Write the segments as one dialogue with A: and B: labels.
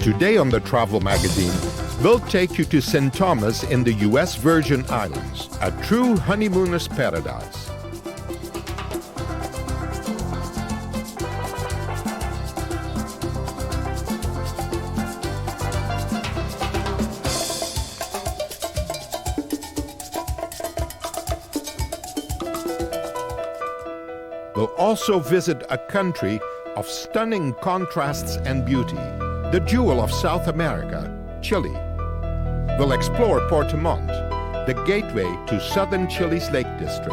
A: Today on the Travel Magazine, we'll take you to St. Thomas in the U.S. Virgin Islands, a true honeymooner's paradise. We'll also visit a country of stunning contrasts and beauty, the jewel of South America, Chile. We'll explore Portimont, the gateway to southern Chile's Lake District.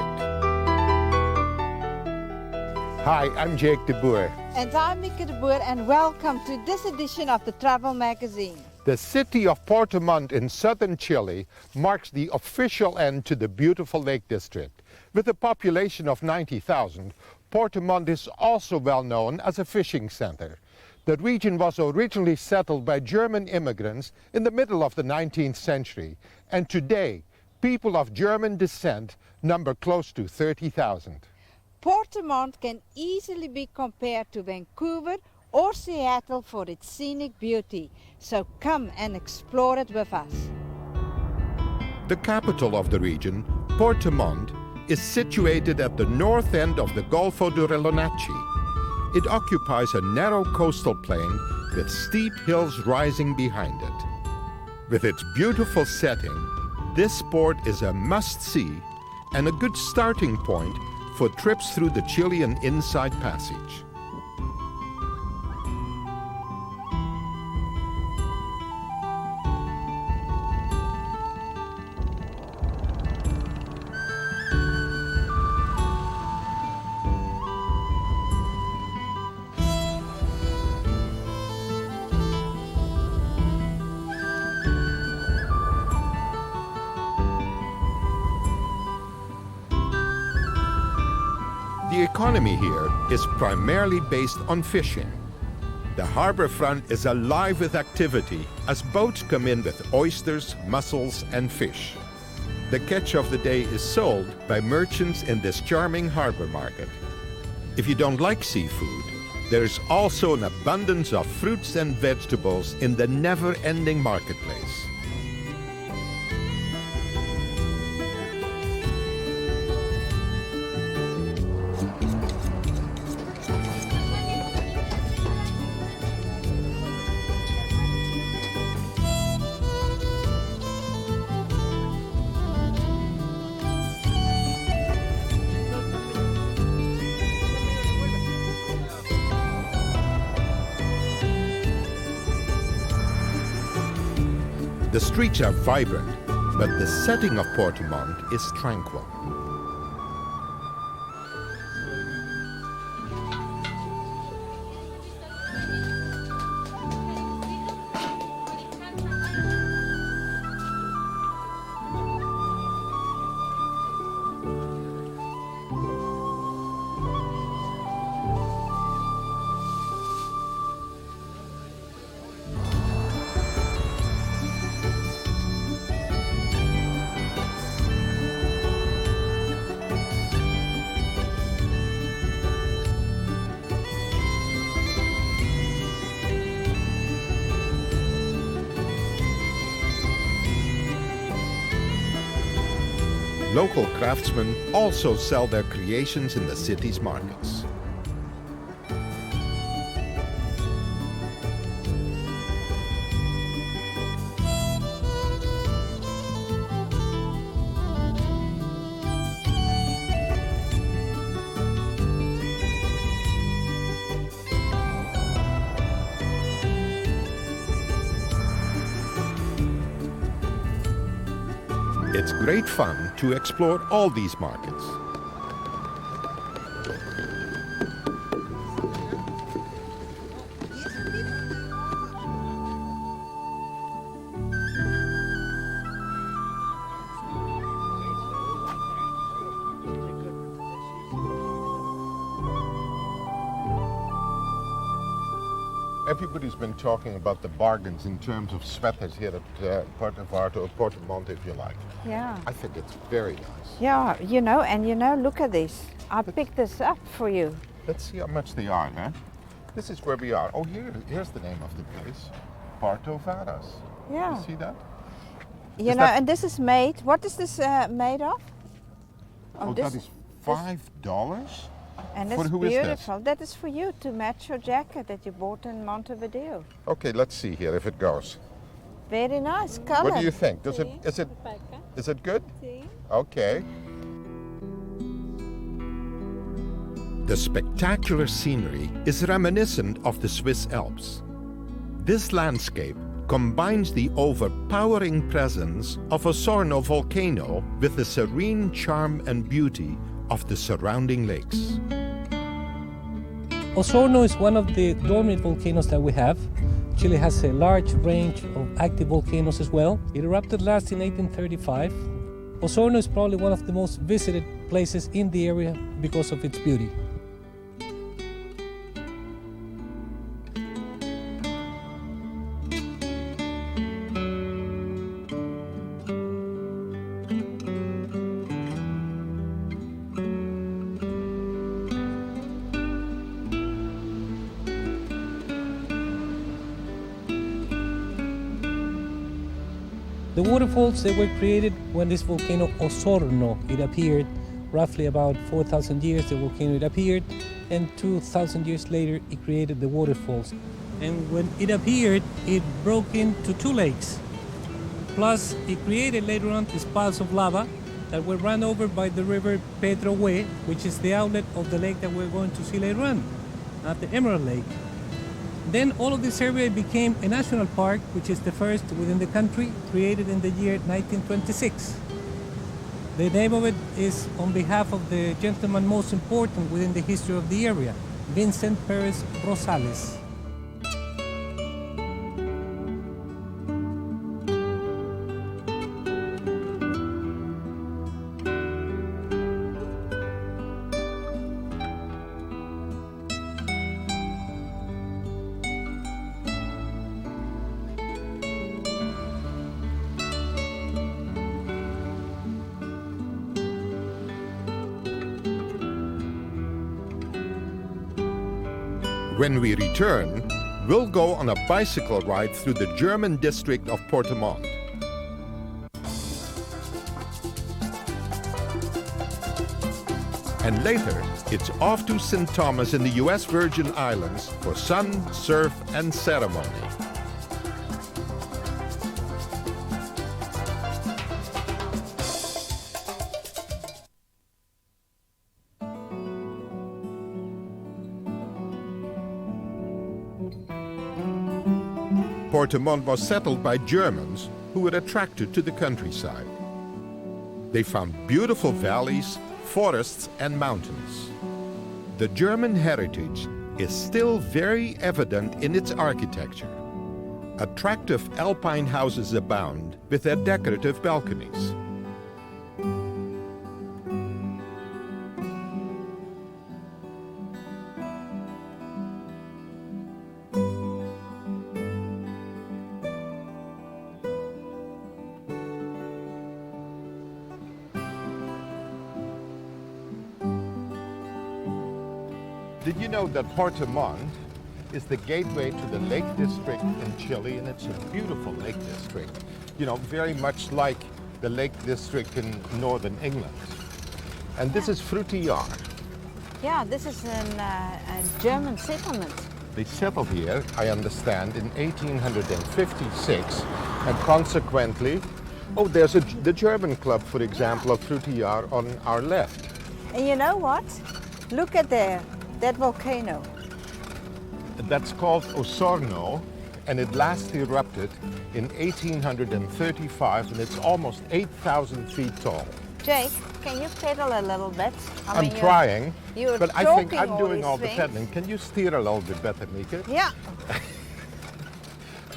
A: Hi, I'm Jake de Boer.
B: And I'm Mieke de Boer, and welcome to this edition of the Travel Magazine.
A: The city of Portimont in southern Chile marks the official end to the beautiful Lake District. With a population of 90,000, Portimont is also well known as a fishing center. The region was originally settled by German immigrants in the middle of the 19th century, and today, people of German descent number close to 30,000.
B: Portimont can easily be compared to Vancouver or Seattle for its scenic beauty, so come and explore it with us.
A: The capital of the region, Portimont, is situated at the north end of the Golfo de Reloncachi. It occupies a narrow coastal plain with steep hills rising behind it. With its beautiful setting, this port is a must-see and a good starting point for trips through the Chilean Inside Passage. The economy here is primarily based on fishing. The harborfront is alive with activity as boats come in with oysters, mussels, and fish. The catch of the day is sold by merchants in this charming harbor market. If you don't like seafood, there is also an abundance of fruits and vegetables in the never-ending marketplace. The streets are vibrant, but the setting of Portimont is tranquil. Local craftsmen also sell their creations in the city's markets. It's great fun to explore all these markets. Everybody's been talking about the bargains in terms of sweaters here at Portimont, if you like.
B: Yeah.
A: I think it's very nice.
B: Yeah, look at this. I picked this up for you.
A: Let's see how much they are, huh? This is where we are. Oh, here's the name of the place. Porto Varas.
B: Yeah.
A: You see that?
B: You
A: Is
B: know,
A: that-
B: and this is made, what is this made of?
A: Oh,
B: this-
A: that is $5?
B: And
A: For
B: it's
A: who is this?
B: beautiful. That is for you to match your jacket that you bought in Montevideo.
A: Okay, let's see here if it goes.
B: Very nice color.
A: What do you think? Is it good? Okay. The spectacular scenery is reminiscent of the Swiss Alps. This landscape combines the overpowering presence of Osono volcano with the serene charm and beauty of the surrounding lakes.
C: Osono is one of the dormant volcanoes that we have. Chile has a large range of active volcanoes as well. It erupted last in 1835. Osono is probably one of the most visited places in the area because of its beauty. The waterfalls, they were created when this volcano Osono, it appeared. Roughly about 4,000 years the volcano it appeared, and 2,000 years later it created the waterfalls. And when it appeared, it broke into two lakes. Plus, it created later on these piles of lava that were run over by the river Tramway, which is the outlet of the lake that we're going to see later on, at the Emerald Lake. Then all of this area became a national park, which is the first within the country, created in the year 1926. The name of it is on behalf of the gentleman most important within the history of the area, Vincent Perez Rosales.
A: When we return, we'll go on a bicycle ride through the German district of Portemont. And later, it's off to St. Thomas in the U.S. Virgin Islands for sun, surf, and ceremony. Portemont was settled by Germans who were attracted to the countryside. They found beautiful valleys, forests, and mountains. The German heritage is still very evident in its architecture. Attractive alpine houses abound with their decorative balconies. Did you know that Portemont is the gateway to the Lake District in Chile, and it's a beautiful lake district, you know, very much like the Lake District in northern England. And this is Frutillar.
B: Yeah, this is a German settlement.
A: They settled here, I understand, in 1856, and consequently, there's the German club, for example, of Frutillar on our left.
B: And you know what? Look at there, that volcano.
A: That's called Osono, and it last erupted in 1835, and it's almost 8,000 feet tall.
B: Jake, can you pedal a little bit?
A: I'm trying,
B: you're
A: but I think I'm doing
B: these
A: all the
B: things.
A: pedaling. Can you steer a little bit better, Mika?
B: Yeah,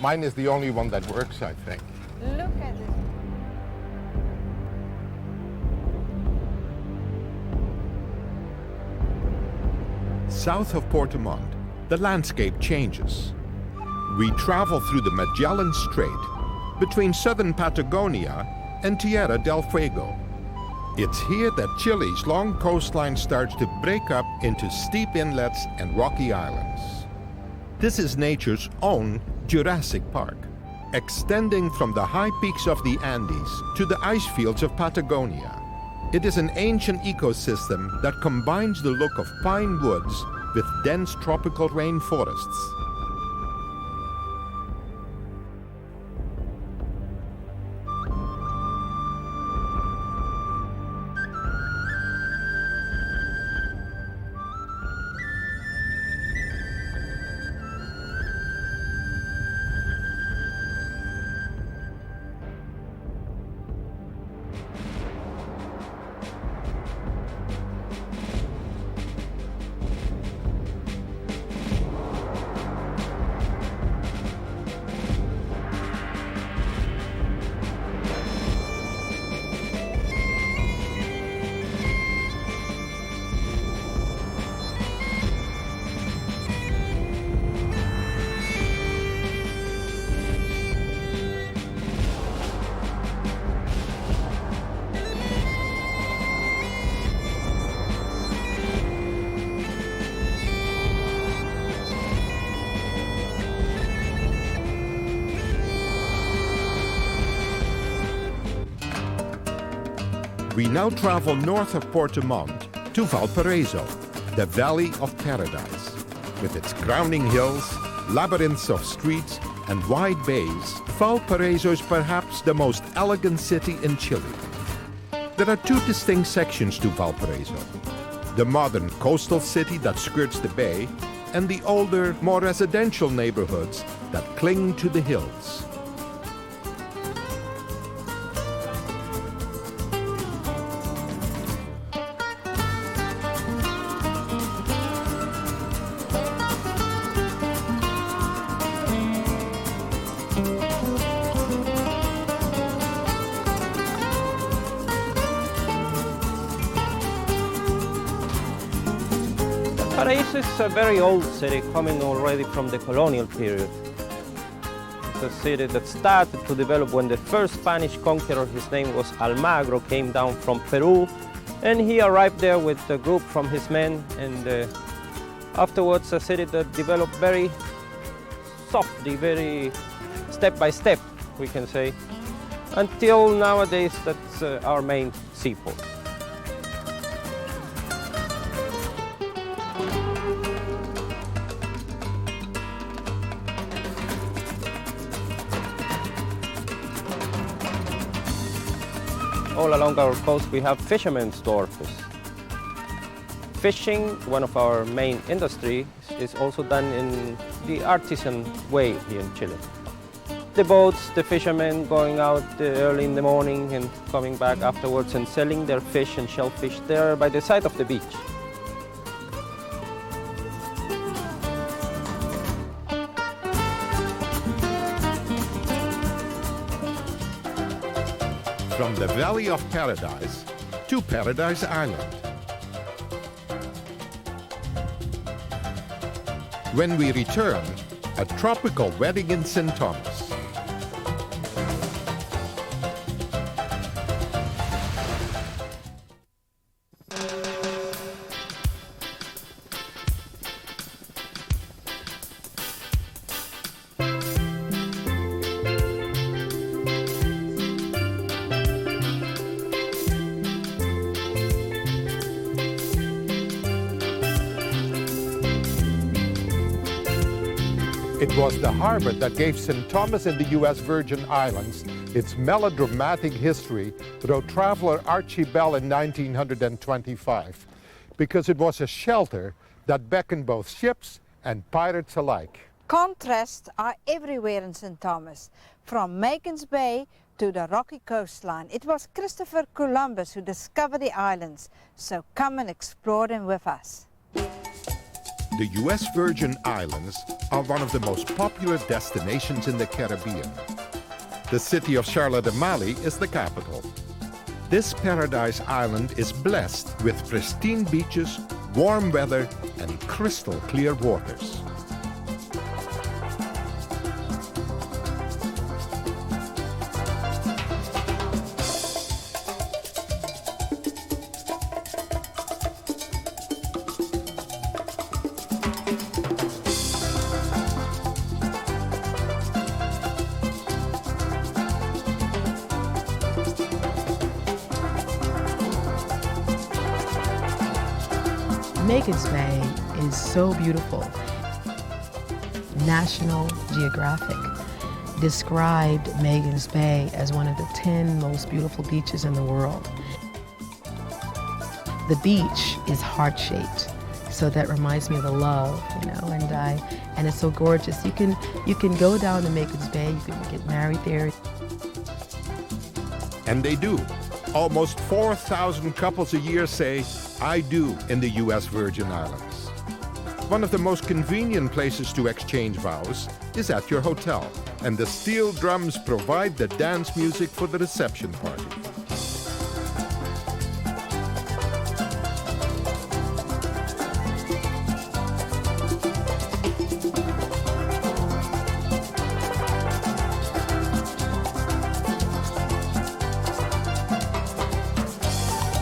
A: Mine is the only one that works, I think.
B: look at it.
A: South of Portemont, the landscape changes. We travel through the Magellan Strait between southern Patagonia and Tierra del Fuego. It's here that Chile's long coastline starts to break up into steep inlets and rocky islands. This is nature's own Jurassic Park, extending from the high peaks of the Andes to the ice fields of Patagonia. It is an ancient ecosystem that combines the look of pine woods with dense tropical rainforests. We now travel north of Portimont to Valparaiso, the Valley of Paradise. With its crowning hills, labyrinths of streets, and wide bays, Valparaiso is perhaps the most elegant city in Chile. There are two distinct sections to Valparaiso: the modern coastal city that skirts the bay, and the older, more residential neighborhoods that cling to the hills.
D: Valparaiso is a very old city, coming already from the colonial period. It's a city that started to develop when the first Spanish conqueror, his name was Almagro, came down from Peru, and he arrived there with a group from his men, and afterwards a city that developed very softly, very step by step, we can say, until nowadays that's our main seaport. All along our coast we have fishermen's wharves. Fishing, one of our main industries, is also done in the artisan way here in Chile. The boats, the fishermen going out early in the morning and coming back afterwards and selling their fish and shellfish there by the side of the beach.
A: From the Valley of Paradise to Paradise Island. When we return, a tropical wedding in St. Thomas. It was the harbor that gave St. Thomas in the U.S. Virgin Islands its melodramatic history, wrote traveler Archie Bell in 1925, because it was a shelter that beckoned both ships and pirates alike.
B: Contrasts are everywhere in St. Thomas, from Macon's Bay to the rocky coastline. It was Christopher Columbus who discovered the islands, so come and explore them with us.
A: The U.S. Virgin Islands are one of the most popular destinations in the Caribbean. The city of Charlotte Amalie is the capital. This paradise island is blessed with pristine beaches, warm weather, and crystal clear waters.
E: Magens Bay is so beautiful. National Geographic described Magens Bay as one of the 10 most beautiful beaches in the world. The beach is heart-shaped, so that reminds me of the love, and it's so gorgeous. You can go down to Magens Bay, you can get married there.
A: And they do. Almost 4,000 couples a year say, "I do" in the U.S. Virgin Islands. One of the most convenient places to exchange vows is at your hotel, and the steel drums provide the dance music for the reception party.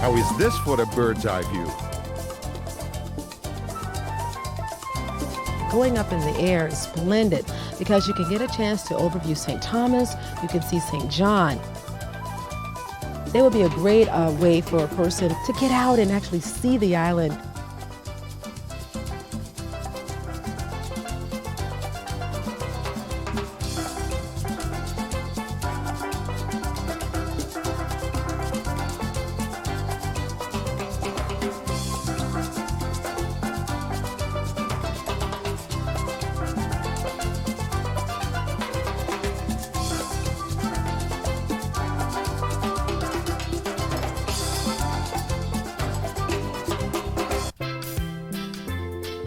A: How is this for a bird's eye view?
E: Going up in the air is splendid because you can get a chance to overview St. Thomas, you can see St. John. It would be a great way for a person to get out and actually see the island.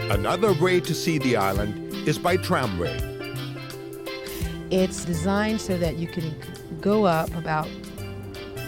A: Another way to see the island is by tramway.
E: It's designed so that you can go up about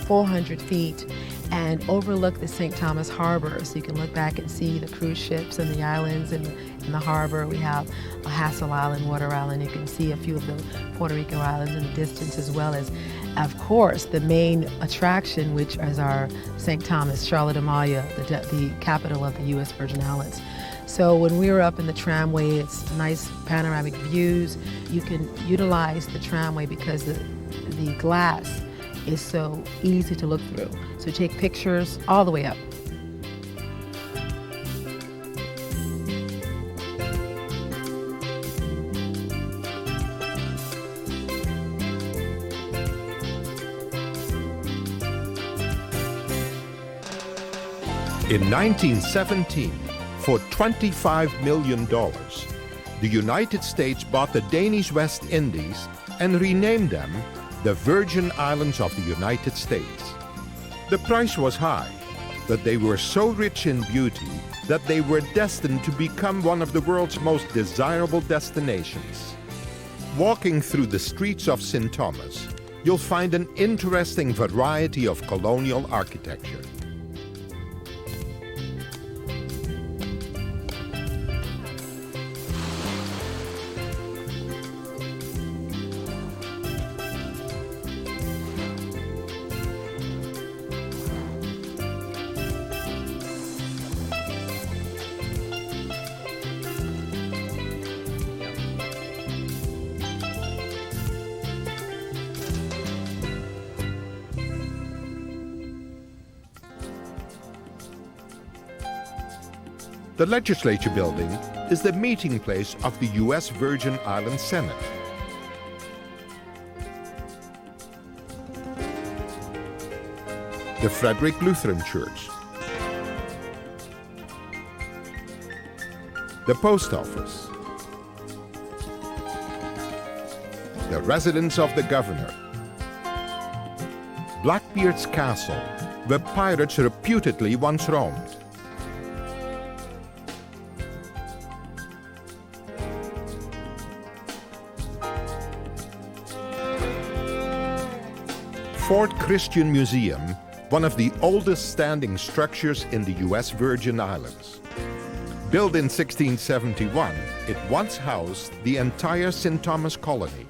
E: 400 feet and overlook the St. Thomas Harbor. So you can look back and see the cruise ships and the islands in the harbor. We have a Hassel Island, Water Island. You can see a few of the Puerto Rico islands in the distance, as well as, of course, the main attraction, which is our St. Thomas, Charlotte Amalie, the capital of the U.S. Virgin Islands. So when we were up in the tramway, it's nice panoramic views. You can utilize the tramway because the glass is so easy to look through. So take pictures all the way up.
A: In 1917, for $25 million, the United States bought the Danish West Indies and renamed them the Virgin Islands of the United States. The price was high, but they were so rich in beauty that they were destined to become one of the world's most desirable destinations. Walking through the streets of St. Thomas, you'll find an interesting variety of colonial architecture. The Legislature Building is the meeting place of the U.S. Virgin Islands Senate. The Frederick Lutheran Church. The Post Office. The residence of the Governor. Blackbeard's Castle, where pirates reputedly once roamed. Fort Christian Museum, one of the oldest standing structures in the U.S. Virgin Islands. Built in 1671, it once housed the entire St. Thomas colony.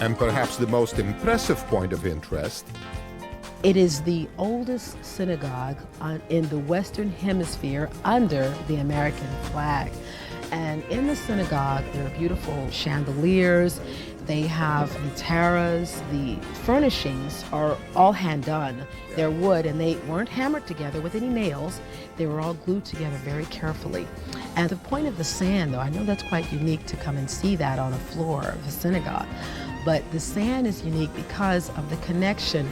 A: And perhaps the most impressive point of interest,
E: It is the oldest synagogue in the Western Hemisphere under the American flag. And in the synagogue, there are beautiful chandeliers. They have the terras. The furnishings are all hand done. They're wood, and they weren't hammered together with any nails. They were all glued together very carefully. And the point of the sand, though, I know that's quite unique to come and see that on a floor of a synagogue, but the sand is unique because of the connection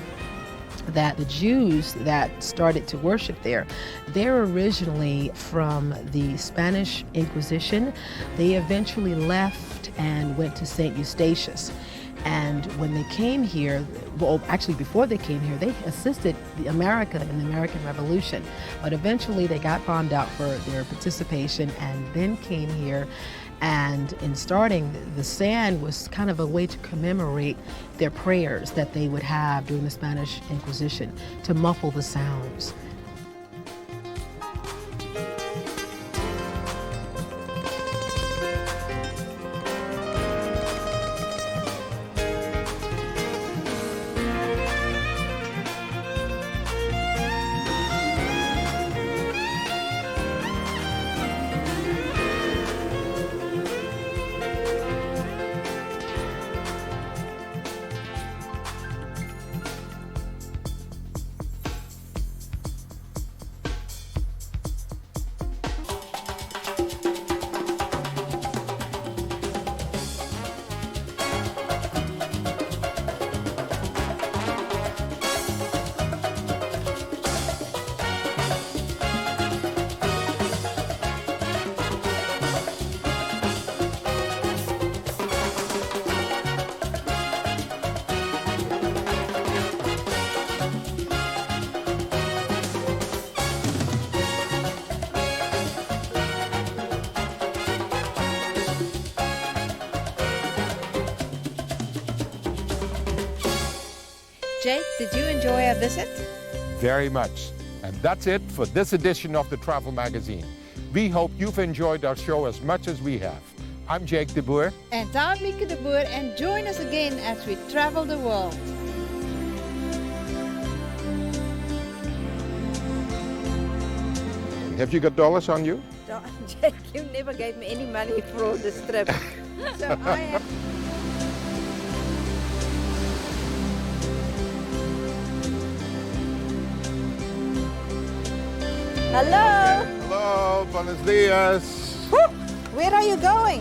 E: that the Jews that started to worship there, they're originally from the Spanish Inquisition. They eventually left and went to St. Eustatius. And when they came here, well, actually before they came here, they assisted America in the American Revolution. But eventually they got bombed out for their participation and then came here. And in starting, the sand was kind of a way to commemorate their prayers that they would have during the Spanish Inquisition to muffle the sounds.
B: Jake, did you enjoy our visit?
A: Very much. And that's it for this edition of the Travel Magazine. We hope you've enjoyed our show as much as we have. I'm Jake de Boer.
B: And I'm Mieke de Boer, and join us again as we travel the world.
A: Have you got dollars on you?
B: Jake, you never gave me any money for this trip. So I have... Hello!
A: Hello, buenos dias.
B: Woo! Where are you going?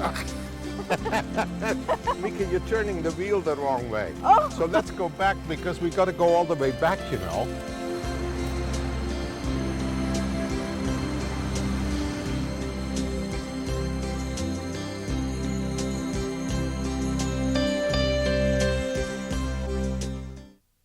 A: Mieke, you're turning the wheel the wrong way.
B: Oh.
A: So let's go back because we got to go all the way back, you know.